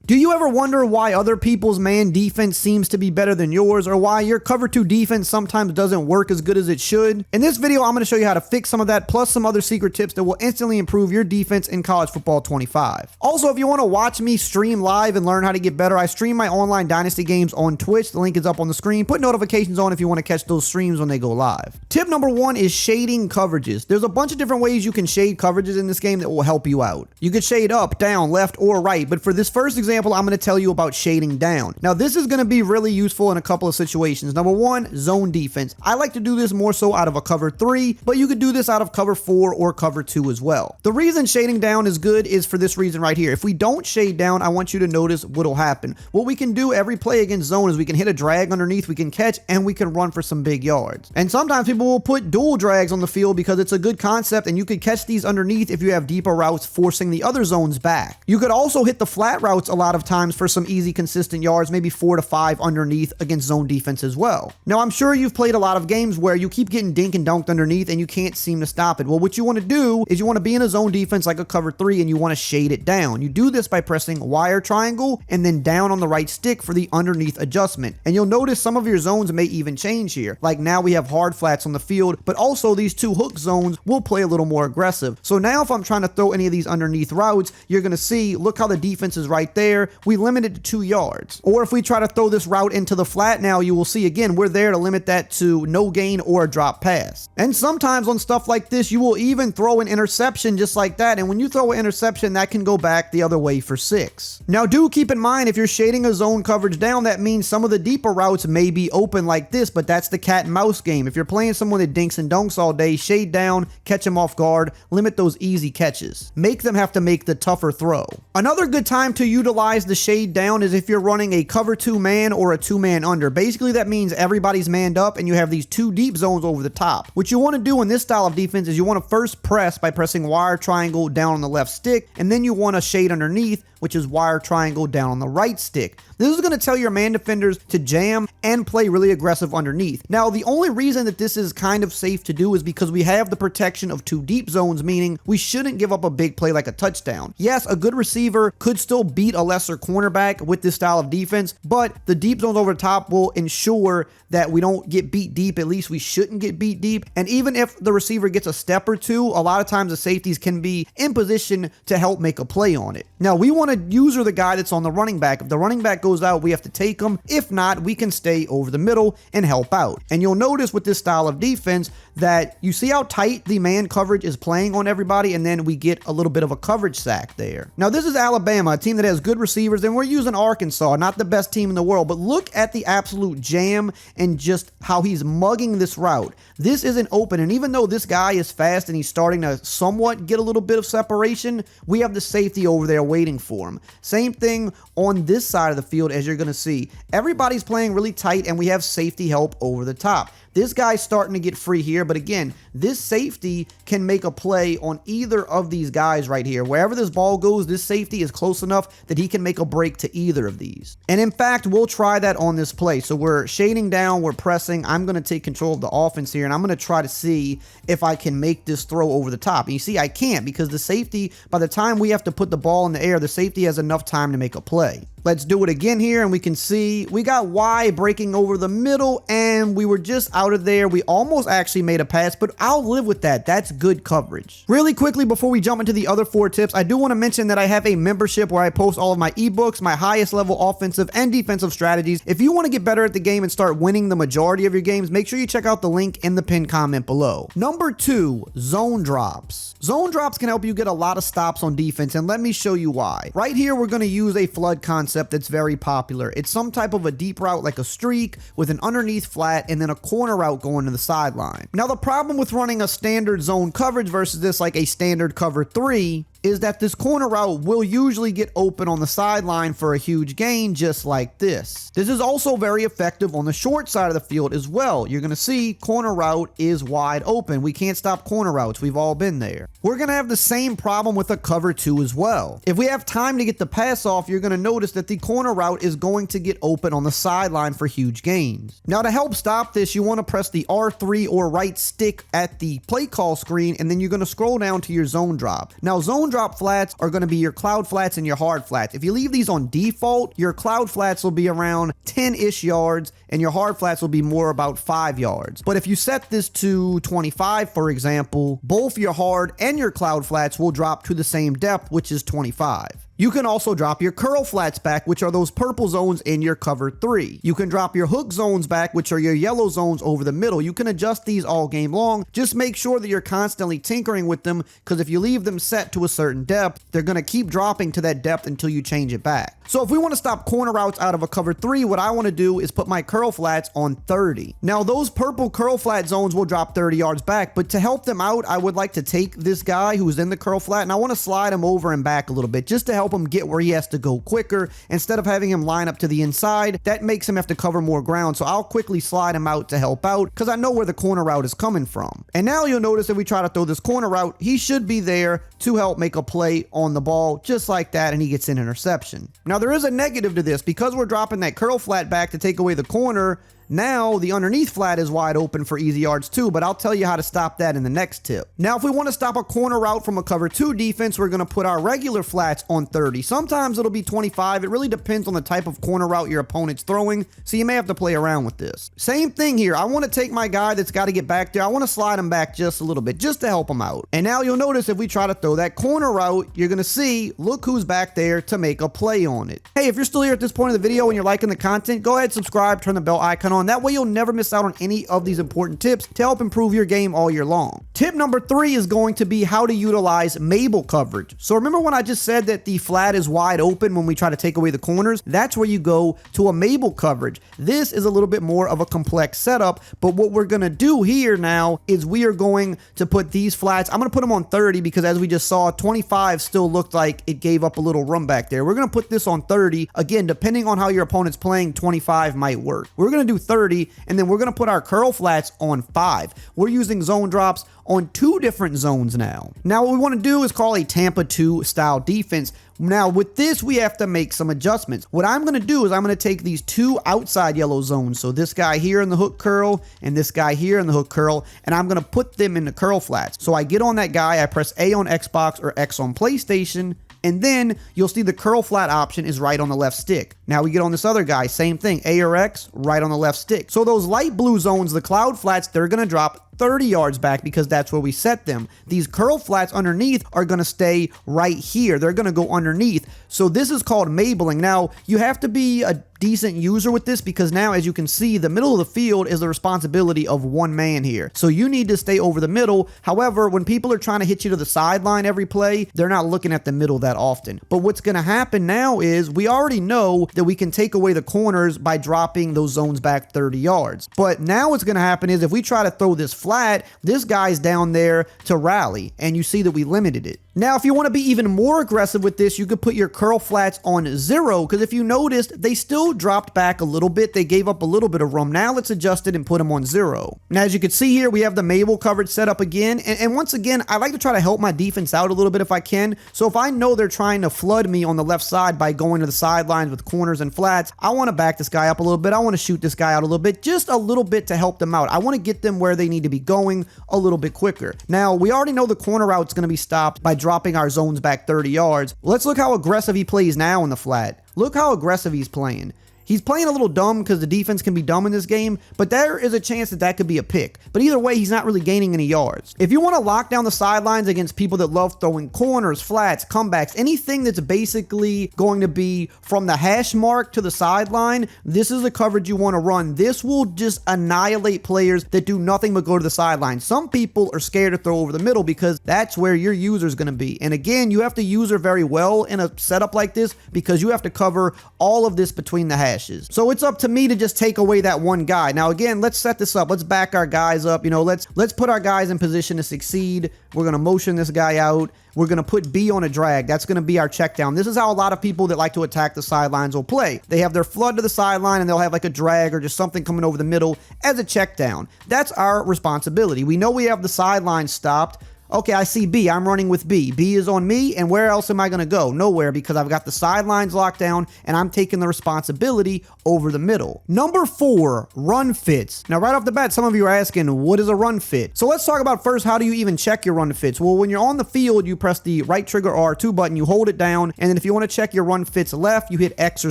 Do you ever wonder why other people's man defense seems to be better than yours, or why your cover 2 defense sometimes doesn't work as good as it should? In this video, I'm going to show you how to fix some of that, plus some other secret tips that will instantly improve your defense in college football 25. Also, if you want to watch me stream live and learn how to get better, I stream my online Dynasty games on Twitch. The link is up on the screen. Put notifications on if you want to catch those streams when they go live. Tip number 1 is shading coverages. There's a bunch of different ways you can shade coverages in this game that will help you out. You could shade up, down, left, or right, but for this first example, I'm going to tell you about shading down. Now, this is going to be really useful in a couple of situations. Number 1, zone defense. I like to do this more so out of a cover 3, but you could do this out of cover 4 or cover 2 as well. The reason shading down is good is for this reason right here. If we don't shade down, I want you to notice what'll happen. What we can do every play against zone is we can hit a drag underneath, we can catch, and we can run for some big yards. And sometimes people will put dual drags on the field because it's a good concept, and you could catch these underneath if you have deeper routes forcing the other zones back. You could also hit the flat routes a lot of times for some easy consistent yards, maybe 4 to 5 underneath against zone defense as well. Now, I'm sure you've played a lot of games where you keep getting dink and dunked underneath and you can't seem to stop it. Well, what you want to do is you want to be in a zone defense like a cover 3 and you want to shade it down. You do this by pressing wire triangle and then down on the right stick for the underneath adjustment. And you'll notice some of your zones may even change here. Like now we have hard flats on the field, but also these 2 hook zones will play a little more aggressive. So now if I'm trying to throw any of these underneath routes, you're going to see, look how the defense is right there. We limit it to 2 yards. Or if we try to throw this route into the flat now, you will see again, we're there to limit that to no gain or a drop pass. And sometimes on stuff like this, you will even throw an interception just like that. And when you throw an interception, that can go back the other way for 6. Now do keep in mind, if you're shading a zone coverage down, that means some of the deeper routes may be open like this, but that's the cat and mouse game. If you're playing someone that dinks and dunks all day, shade down, catch them off guard, limit those easy catches. Make them have to make the tougher throw. Another good time to utilize the shade down is if you're running a cover 2 man or a 2-man under. Basically, that means everybody's manned up and you have these 2 deep zones over the top. What you want to do in this style of defense is you want to first press by pressing wire triangle down on the left stick, and then you want to shade underneath, which is wire triangle down on the right stick. This is going to tell your man defenders to jam and play really aggressive underneath. Now, the only reason that this is kind of safe to do is because we have the protection of 2 deep zones, meaning we shouldn't give up a big play like a touchdown. Yes, a good receiver could still beat a lesser cornerback with this style of defense, but the deep zones over the top will ensure that we don't get beat deep. At least we shouldn't get beat deep. And even if the receiver gets a step or 2, a lot of times the safeties can be in position to help make a play on it. Now, we want to user the guy that's on the running back. If the running back goes out, we have to take him. If not, we can stay over the middle and help out. And you'll notice with this style of defense that you see how tight the man coverage is playing on everybody, and then we get a little bit of a coverage sack there. Now, this is Alabama, a team that has good receivers, and we're using Arkansas, not the best team in the world, but look at the absolute jam and just how he's mugging this route. This isn't open, and even though this guy is fast and he's starting to somewhat get a little bit of separation, we have the safety over there waiting for him. Same thing on this side of the field, as you're going to see. Everybody's playing really tight, and we have safety help over the top. This guy's starting to get free here, but again, this safety can make a play on either of these guys right here. Wherever this ball goes, this safety is close enough that he can make a break to either of these. And in fact, we'll try that on this play. So we're shading down, we're pressing. I'm going to take control of the offense here, and I'm going to try to see if I can make this throw over the top. And you see, I can't, because the safety, by the time we have to put the ball in the air, the safety has enough time to make a play. Let's do it again here, and we can see we got Y breaking over the middle, and we were just out of there. We almost actually made a pass, but I'll live with that. That's good coverage. Really quickly, before we jump into the other 4 tips, I do want to mention that I have a membership where I post all of my ebooks, my highest level offensive and defensive strategies. If you want to get better at the game and start winning the majority of your games, make sure you check out the link in the pinned comment below. Number 2, zone drops. Zone drops can help you get a lot of stops on defense, and let me show you why. Right here, we're going to use a flood concept that's very popular. It's some type of a deep route like a streak with an underneath flat and then a corner route going to the sideline. Now, the problem with running a standard zone coverage versus this like a standard cover 3 is that this corner route will usually get open on the sideline for a huge gain, just like this. This is also very effective on the short side of the field as well. You're going to see corner route is wide open. We can't stop corner routes. We've all been there. We're going to have the same problem with a cover 2 as well. If we have time to get the pass off, you're going to notice that the corner route is going to get open on the sideline for huge gains. Now, to help stop this, you want to press the R3 or right stick at the play call screen, and then you're going to scroll down to your zone drop. Now, zone drop drop flats are going to be your cloud flats and your hard flats. If you leave these on default, your cloud flats will be around 10-ish yards and your hard flats will be more about 5 yards. But if you set this to 25, for example, both your hard and your cloud flats will drop to the same depth, which is 25. You can also drop your curl flats back, which are those purple zones in your cover 3. You can drop your hook zones back, which are your yellow zones over the middle. You can adjust these all game long. Just make sure that you're constantly tinkering with them, because if you leave them set to a certain depth, they're going to keep dropping to that depth until you change it back. So if we want to stop corner routes out of a cover 3, what I want to do is put my curl flats on 30. Now those purple curl flat zones will drop 30 yards back, but to help them out, I would like to take this guy who's in the curl flat and I want to slide him over and back a little bit just to help him get where he has to go quicker. Instead of having him line up to the inside, that makes him have to cover more ground. So I'll quickly slide him out to help out because I know where the corner route is coming from. And now you'll notice if we try to throw this corner route, he should be there to help make a play on the ball just like that, and he gets an interception. Now there is a negative to this. Because we're dropping that curl flat back to take away the corner, now the underneath flat is wide open for easy yards too, but I'll tell you how to stop that in the next tip. Now if we want to stop a corner route from a cover 2 defense, we're going to put our regular flats on 30. Sometimes it'll be 25. It really depends on the type of corner route your opponent's throwing, so you may have to play around with this. Same thing here. I want to take my guy that's got to get back there. I want to slide him back just a little bit just to help him out. And now you'll notice if we try to throw that corner route, you're going to see, look who's back there to make a play on it. Hey, if you're still here at this point of the video and you're liking the content, go ahead, subscribe, turn the bell icon on. That way you'll never miss out on any of these important tips to help improve your game all year long. Tip number 3 is going to be how to utilize Mabel coverage. So remember when I just said that the flat is wide open when we try to take away the corners? That's where you go to a Mabel coverage. This is a little bit more of a complex setup, but what we're going to do here now is we are going to put these flats, I'm going to put them on 30 because as we just saw, 25 still looked like it gave up a little room back there. We're going to put this on 30. Again, depending on how your opponent's playing, 25 might work. We're going to do 30, and then we're going to put our curl flats on 5. We're using zone drops on 2 different zones now. Now what we want to do is call a Tampa 2 style defense. Now with this, we have to make some adjustments. What I'm going to do is I'm going to take these 2 outside yellow zones. So this guy here in the hook curl and this guy here in the hook curl, and I'm going to put them in the curl flats. So I get on that guy, I press A on Xbox or X on PlayStation, and then you'll see the curl flat option is right on the left stick. Now we get on this other guy, same thing, A or X, right on the left stick. So those light blue zones, the cloud flats, they're going to drop 30 yards back because that's where we set them. These curl flats underneath are going to stay right here. They're going to go underneath. So this is called Mabeling. Now you have to be a decent user with this because now, as you can see, the middle of the field is the responsibility of one man here. So you need to stay over the middle. However, when people are trying to hit you to the sideline every play, they're not looking at the middle that often. But what's going to happen now is we already know that we can take away the corners by dropping those zones back 30 yards. But now what's going to happen is if we try to throw this flat, this guy's down there to rally, and you see that we limited it. Now, if you want to be even more aggressive with this, you could put your curl flats on 0, because if you noticed, they still dropped back a little bit. They gave up a little bit of room. Now let's adjust it and put them on 0. Now, as you can see here, we have the Mabel coverage set up again. And once again, I like to try to help my defense out a little bit if I can. So if I know they're trying to flood me on the left side by going to the sidelines with corners and flats, I want to back this guy up a little bit. I want to shoot this guy out a little bit, just a little bit to help them out. I want to get them where they need to be going a little bit quicker. Now, we already know the corner route's going to be stopped by dropping our zones back 30 yards. Let's look how aggressive he plays now in the flat. Look how aggressive he's playing. He's playing a little dumb because the defense can be dumb in this game, but there is a chance that that could be a pick. But either way, he's not really gaining any yards. If you want to lock down the sidelines against people that love throwing corners, flats, comebacks, anything that's basically going to be from the hash mark to the sideline, this is the coverage you want to run. This will just annihilate players that do nothing but go to the sideline. Some people are scared to throw over the middle because that's where your user is going to be. And again, you have to user very well in a setup like this because you have to cover all of this between the hash. So it's up to me to just take away that one guy. Now again, let's set this up. Let's back our guys up. You know, let's put our guys in position to succeed. We're going to motion this guy out. We're going to put B on a drag. That's going to be our check down. This is how a lot of people that like to attack the sidelines will play. They have their flood to the sideline and they'll have like a drag or just something coming over the middle as a check down. That's our responsibility. We know we have the sideline stopped. Okay, I see B. I'm running with B. B is on me, and where else am I going to go? Nowhere, because I've got the sidelines locked down, and I'm taking the responsibility over the middle. Number 4, run fits. Now, right off the bat, some of you are asking, what is a run fit? So let's talk about first, how do you even check your run fits? Well, when you're on the field, you press the right trigger R2 button, you hold it down, and then if you want to check your run fits left, you hit X or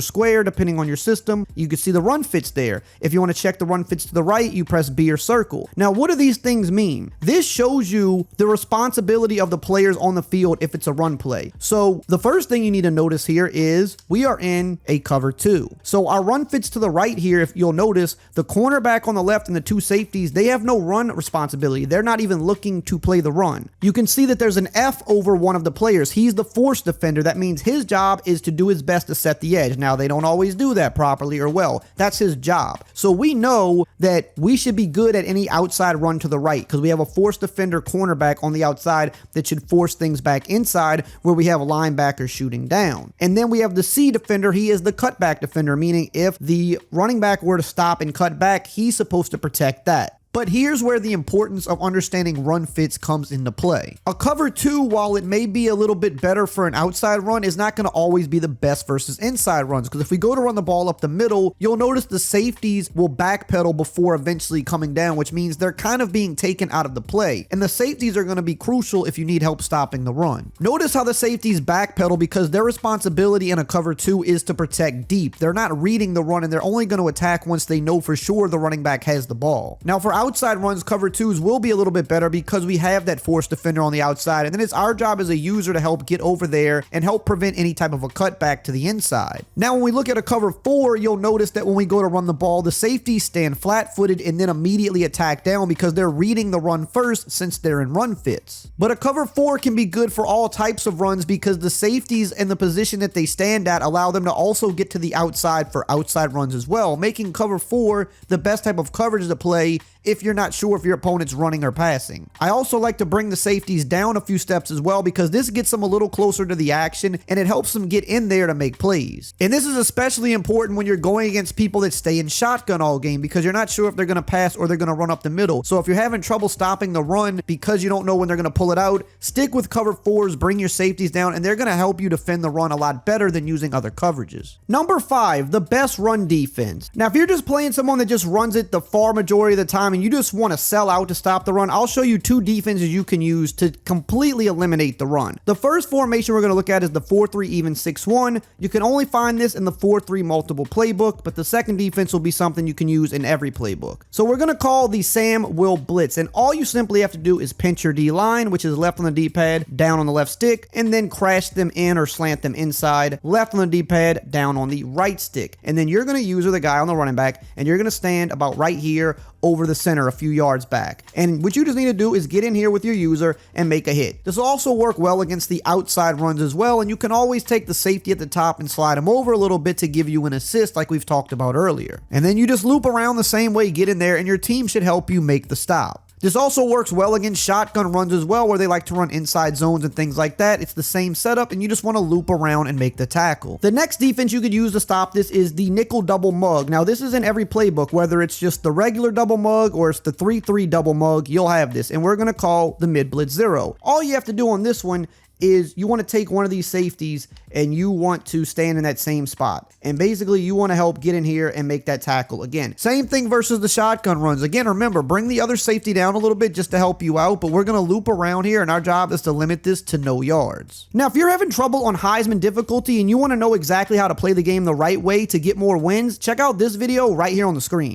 square, depending on your system. You can see the run fits there. If you want to check the run fits to the right, you press B or circle. Now, what do these things mean? This shows you the responsibility of the players on the field if it's a run play. So the first thing you need to notice here is we are in a cover 2. So our run fits to the right here, if you'll notice, the cornerback on the left and the 2 safeties, they have no run responsibility. They're not even looking to play the run. You can see that there's an F over one of the players. He's the force defender. That means his job is to do his best to set the edge. Now, they don't always do that properly or well. That's his job. So we know that we should be good at any outside run to the right because we have a force defender cornerback on the outside that should force things back inside where we have a linebacker shooting down. And then we have the C defender. He is the cutback defender, meaning if the running back were to stop and cut back, he's supposed to protect that. But here's where the importance of understanding run fits comes into play. A cover 2, while it may be a little bit better for an outside run, is not going to always be the best versus inside runs. Because if we go to run the ball up the middle, you'll notice the safeties will backpedal before eventually coming down, which means they're kind of being taken out of the play. And the safeties are going to be crucial if you need help stopping the run. Notice how the safeties backpedal because their responsibility in a cover 2 is to protect deep. They're not reading the run and they're only going to attack once they know for sure the running back has the ball. Now, for outside runs, cover 2s will be a little bit better because we have that force defender on the outside, and then it's our job as a user to help get over there and help prevent any type of a cutback to the inside. Now, when we look at a cover 4, you'll notice that when we go to run the ball, the safeties stand flat-footed and then immediately attack down because they're reading the run first since they're in run fits. But a cover 4 can be good for all types of runs because the safeties and the position that they stand at allow them to also get to the outside for outside runs as well, making cover 4 the best type of coverage to play if you're not sure if your opponent's running or passing. I also like to bring the safeties down a few steps as well because this gets them a little closer to the action and it helps them get in there to make plays. And this is especially important when you're going against people that stay in shotgun all game because you're not sure if they're going to pass or they're going to run up the middle. So if you're having trouble stopping the run because you don't know when they're going to pull it out, stick with cover 4s, bring your safeties down, and they're going to help you defend the run a lot better than using other coverages. Number 5, the best run defense. Now, if you're just playing someone that just runs it the far majority of the time and you just want to sell out to stop the run, I'll show you 2 defenses you can use to completely eliminate the run. The first formation we're going to look at is the 4-3 even 6-1. You can only find this in the 4-3 multiple playbook, but the second defense will be something you can use in every playbook. So we're going to call the Sam Will Blitz, and all you simply have to do is pinch your D line, which is left on the D-pad, down on the left stick, and then crash them in or slant them inside, left on the D-pad, down on the right stick. And then you're going to use the guy on the running back, and you're going to stand about right here over the center a few yards back. And what you just need to do is get in here with your user and make a hit. This will also work well against the outside runs as well, and you can always take the safety at the top and slide him over a little bit to give you an assist like we've talked about earlier. And then you just loop around the same way, get in there, and your team should help you make the stop. This also works well against shotgun runs as well, where they like to run inside zones and things like that. It's the same setup, and you just want to loop around and make the tackle. The next defense you could use to stop this is the nickel double mug. Now, this is in every playbook, whether it's just the regular double mug or it's the 3-3 double mug, you'll have this, and we're going to call the mid blitz 0. All you have to do on this one is you want to take one of these safeties and you want to stand in that same spot. And basically you want to help get in here and make that tackle again. Same thing versus the shotgun runs. Again, remember, bring the other safety down a little bit just to help you out, but we're going to loop around here and our job is to limit this to no yards. Now, if you're having trouble on Heisman difficulty and you want to know exactly how to play the game the right way to get more wins, check out this video right here on the screen.